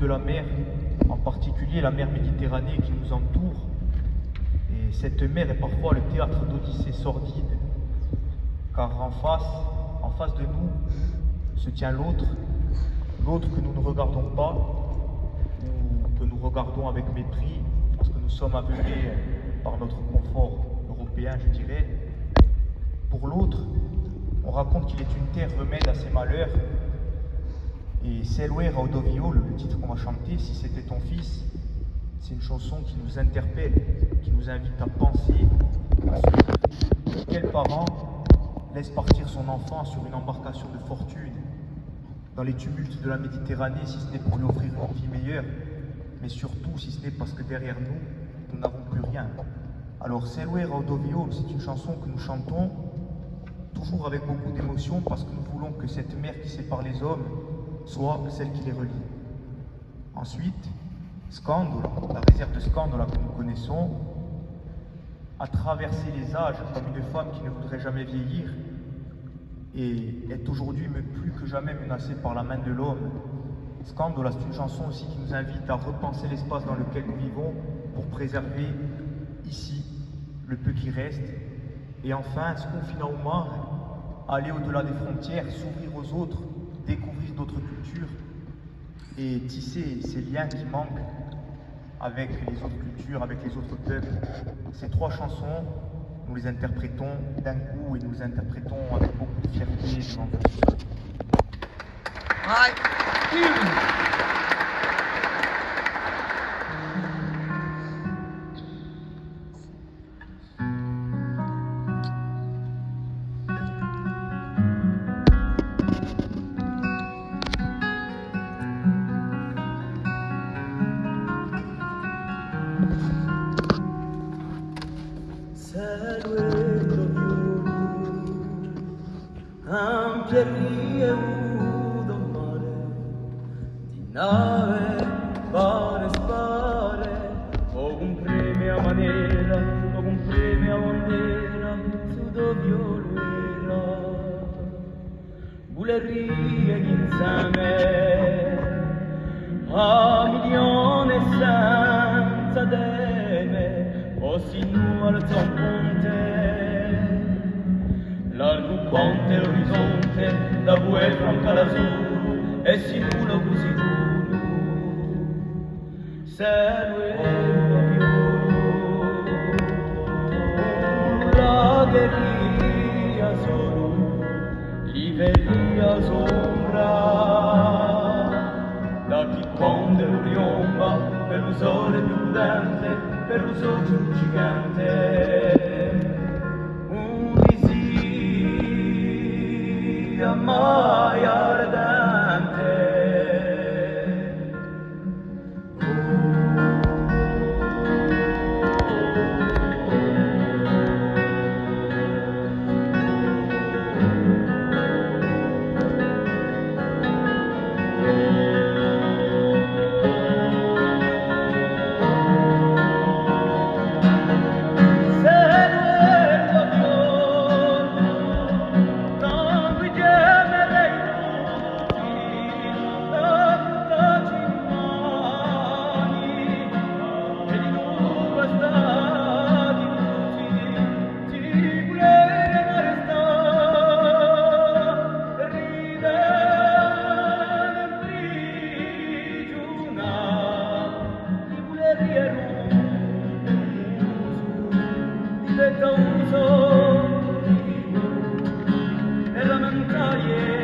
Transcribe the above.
de la mer, en particulier la mer Méditerranée qui nous entoure. Et cette mer est parfois le théâtre d'odyssées sordides, car en face de nous, se tient l'autre que nous ne regardons pas, ou que nous regardons avec mépris, parce que nous sommes aveuglés par notre confort européen, je dirais. Pour l'autre, on raconte qu'il est une terre remède à ses malheurs. Et Selwer Audovio, le titre qu'on va chanter, Si c'était ton fils, c'est une chanson qui nous interpelle, qui nous invite à penser à ce que quel parent laisse partir son enfant sur une embarcation de fortune dans les tumultes de la Méditerranée, si ce n'est pour lui offrir une vie meilleure, mais surtout si ce n'est parce que derrière nous, nous n'avons plus rien. Alors Selwer Audovio, c'est une chanson que nous chantons toujours avec beaucoup d'émotion parce que nous voulons que cette mer qui sépare les hommes soit celle qui les relie. Ensuite, Scandola, la réserve de Scandola que nous connaissons, a traversé les âges comme une femme qui ne voudrait jamais vieillir et est aujourd'hui plus que jamais menacée par la main de l'homme. Scandola, c'est une chanson aussi qui nous invite à repenser l'espace dans lequel nous vivons pour préserver ici le peu qui reste. Et enfin, Sconfina Omar, aller au-delà des frontières, s'ouvrir aux autres, découvrir d'autres cultures et tisser ces liens qui manquent avec les autres cultures, avec les autres peuples. Ces trois chansons, nous les interprétons d'un coup et nous les interprétons avec beaucoup de fierté devant vous. Bulerie insieme a milione senza deme o sinu alza un ponte largo ponte l'orizzonte da bue franca l'azzurro e sicuro così duro serve la guerriglia solo Liveria sombra da chi quando riomba per un sole più prudente, per un sole più gigante un risia mai ardente e la mancaie